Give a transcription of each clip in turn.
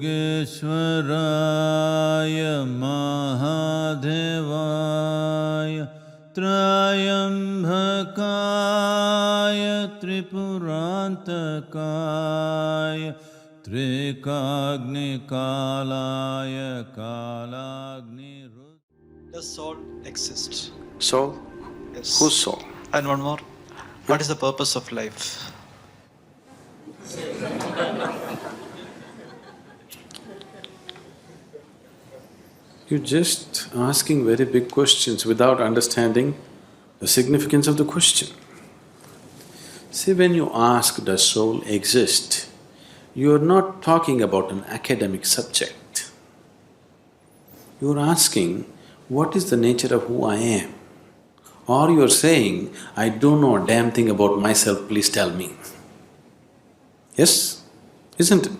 Yogeshwaraya Mahadevaya Trayambhakaya Tripurantakaya Trikagnikalaya Kalagni. Does soul exist? Soul? Yes. Whose soul? And one more. What is the purpose of life? You're just asking very big questions without understanding the significance of the question. See, when you ask, does soul exist, you're not talking about an academic subject. You're asking, what is the nature of who I am? Or you're saying, I don't know a damn thing about myself, please tell me. Yes? Isn't it?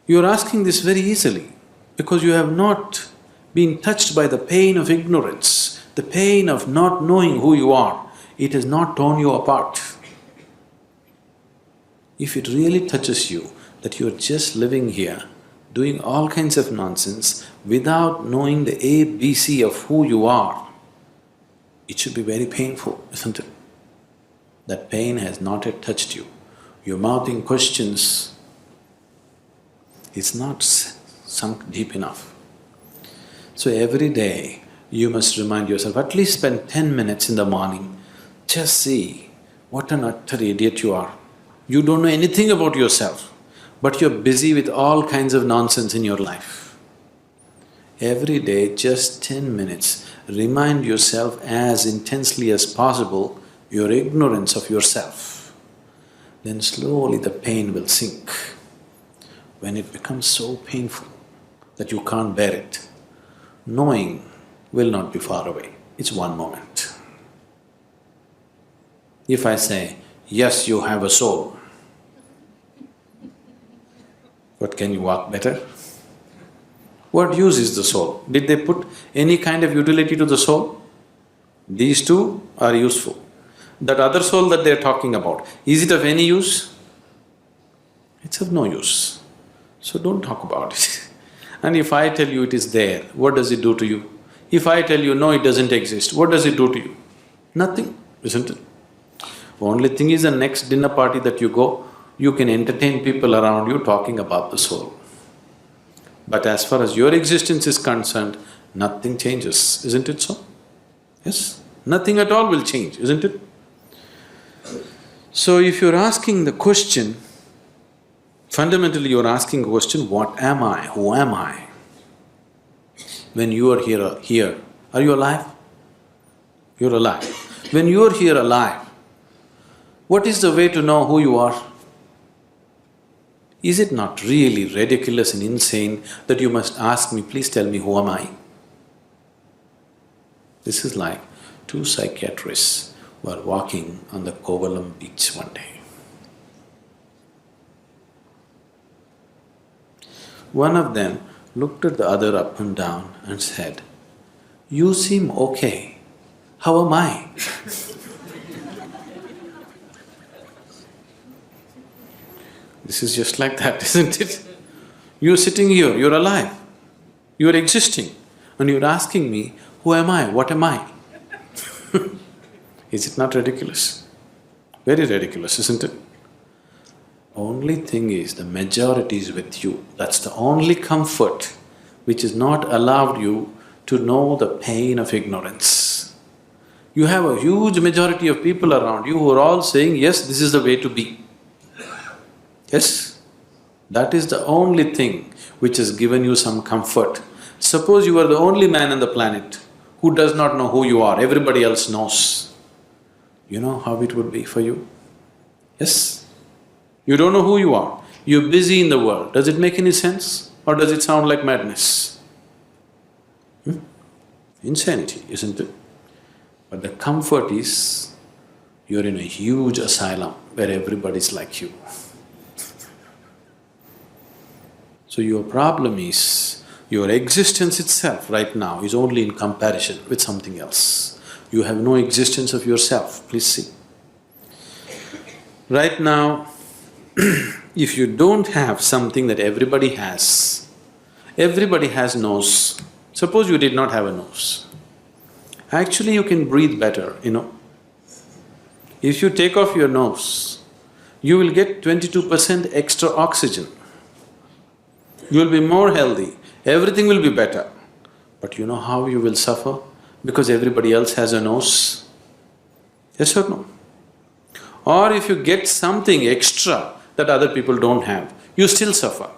You're asking this very easily because you have not been touched by the pain of ignorance, the pain of not knowing who you are. It has not torn you apart. If it really touches you that you're just living here, doing all kinds of nonsense without knowing the ABC of who you are, it should be very painful, isn't it? That pain has not yet touched you. You're mouthing questions, it's not sunk deep enough. So every day you must remind yourself, at least spend 10 minutes in the morning, just see what an utter idiot you are. You don't know anything about yourself, but you're busy with all kinds of nonsense in your life. Every day, just 10 minutes, remind yourself as intensely as possible your ignorance of yourself. Then slowly the pain will sink. When it becomes so painful that you can't bear it, knowing will not be far away, it's one moment. If I say, yes, you have a soul, what, can you walk better? What use is the soul? Did they put any kind of utility to the soul? These two are useful. That other soul that they're talking about, is it of any use? It's of no use. So don't talk about it. And if I tell you it is there, what does it do to you? If I tell you, no, it doesn't exist, what does it do to you? Nothing, isn't it? Only thing is, the next dinner party that you go, you can entertain people around you talking about the soul. But as far as your existence is concerned, nothing changes, isn't it so? Yes? Nothing at all will change, isn't it? So if you're asking the question, fundamentally you're asking a question, what am I? Who am I? When you are here, are you alive? You're alive. When you're here alive, what is the way to know who you are? Is it not really ridiculous and insane that you must ask me, please tell me who am I? This is like two psychiatrists were walking on the Kovalam beach one day. One of them looked at the other up and down and said, you seem okay, how am I? This is just like that, isn't it? You're sitting here, you're alive, you're existing, and you're asking me, who am I, what am I? Is it not ridiculous? Very ridiculous, isn't it? Only thing is, the majority is with you. That's the only comfort which is not allowed you to know the pain of ignorance. You have a huge majority of people around you who are all saying, yes, this is the way to be. Yes? That is the only thing which has given you some comfort. Suppose you are the only man on the planet who does not know who you are, everybody else knows. You know how it would be for you? Yes? You don't know who you are, you're busy in the world. Does it make any sense or does it sound like madness? Insanity, isn't it? But the comfort is, you're in a huge asylum where everybody's like you. So your problem is, your existence itself right now is only in comparison with something else. You have no existence of yourself, please see. Right now, If you don't have something that everybody has nose. Suppose you did not have a nose. Actually, you can breathe better, you know. If you take off your nose, you will get 22% extra oxygen. You will be more healthy, everything will be better. But you know how you will suffer? Because everybody else has a nose. Yes or no? Or if you get something extra that other people don't have, you still suffer,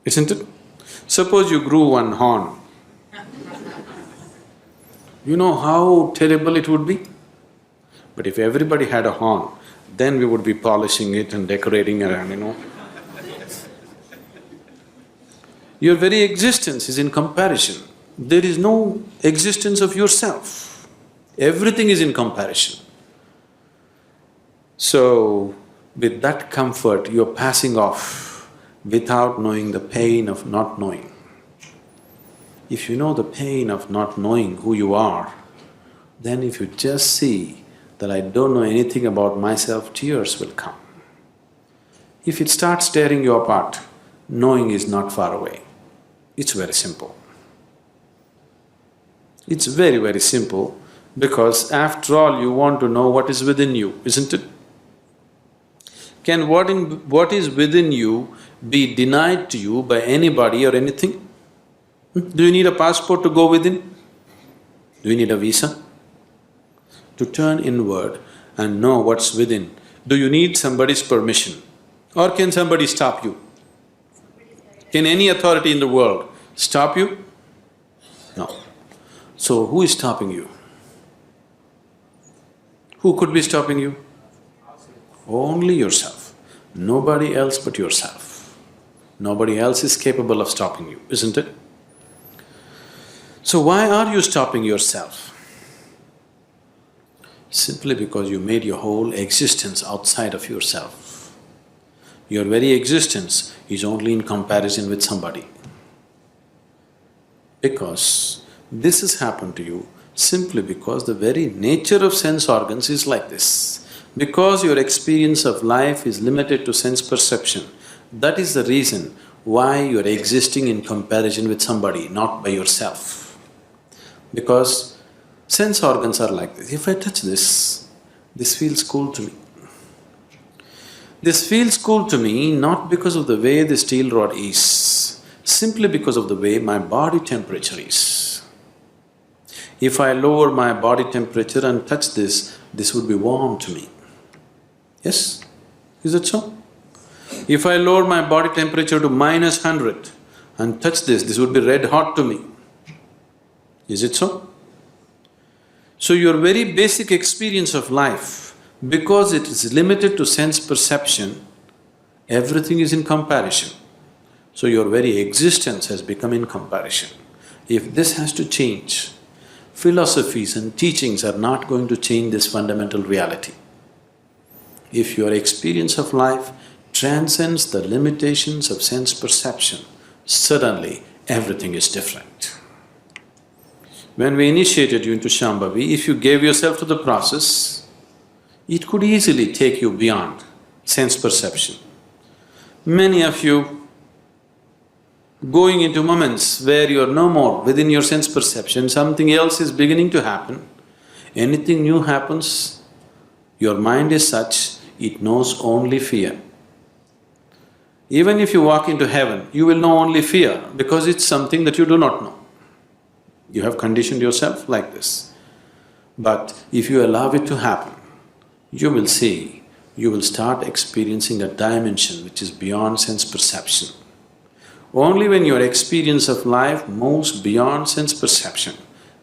isn't it? Suppose you grew one horn. You know how terrible it would be? But if everybody had a horn, then we would be polishing it and decorating around, you know. Your very existence is in comparison. There is no existence of yourself. Everything is in comparison. So, with that comfort, you're passing off without knowing the pain of not knowing. If you know the pain of not knowing who you are, then if you just see that I don't know anything about myself, tears will come. If it starts tearing you apart, knowing is not far away. It's very simple. It's very, very simple because after all you want to know what is within you, isn't it? Can what is within you be denied to you by anybody or anything? Do you need a passport to go within? Do you need a visa? To turn inward and know what's within, do you need somebody's permission? Or can somebody stop you? Can any authority in the world stop you? No. So who is stopping you? Who could be stopping you? Only yourself. Nobody else but yourself. Nobody else is capable of stopping you, isn't it? So why are you stopping yourself? Simply because you made your whole existence outside of yourself. Your very existence is only in comparison with somebody. Because this has happened to you simply because the very nature of sense organs is like this. Because your experience of life is limited to sense perception, that is the reason why you're existing in comparison with somebody, not by yourself. Because sense organs are like this. If I touch this feels cool to me. This feels cool to me not because of the way the steel rod is, simply because of the way my body temperature is. If I lower my body temperature and touch this would be warm to me. Yes? Is it so? If I lower my body temperature to -100 and touch this would be red hot to me. Is it so? So your very basic experience of life, because it is limited to sense perception, everything is in comparison. So your very existence has become in comparison. If this has to change, philosophies and teachings are not going to change this fundamental reality. If your experience of life transcends the limitations of sense perception, suddenly everything is different. When we initiated you into Shambhavi, if you gave yourself to the process, it could easily take you beyond sense perception. Many of you going into moments where you're no more within your sense perception, something else is beginning to happen. Anything new happens, your mind is such, it knows only fear. Even if you walk into heaven, you will know only fear because it's something that you do not know. You have conditioned yourself like this. But if you allow it to happen, you will see, you will start experiencing a dimension which is beyond sense perception. Only when your experience of life moves beyond sense perception,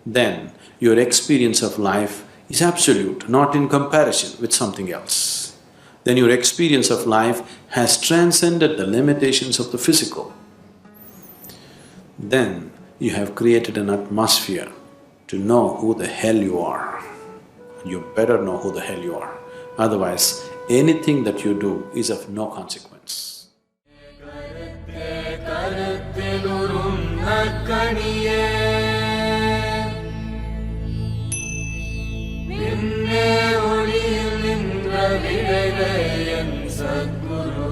then your experience of life is absolute, not in comparison with something else. Then your experience of life has transcended the limitations of the physical. Then you have created an atmosphere to know who the hell you are. You better know who the hell you are. Otherwise, anything that you do is of no consequence. Sadhguru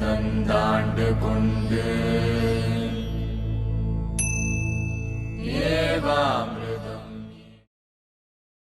தந்தாண்டு கொண்டு ஏவா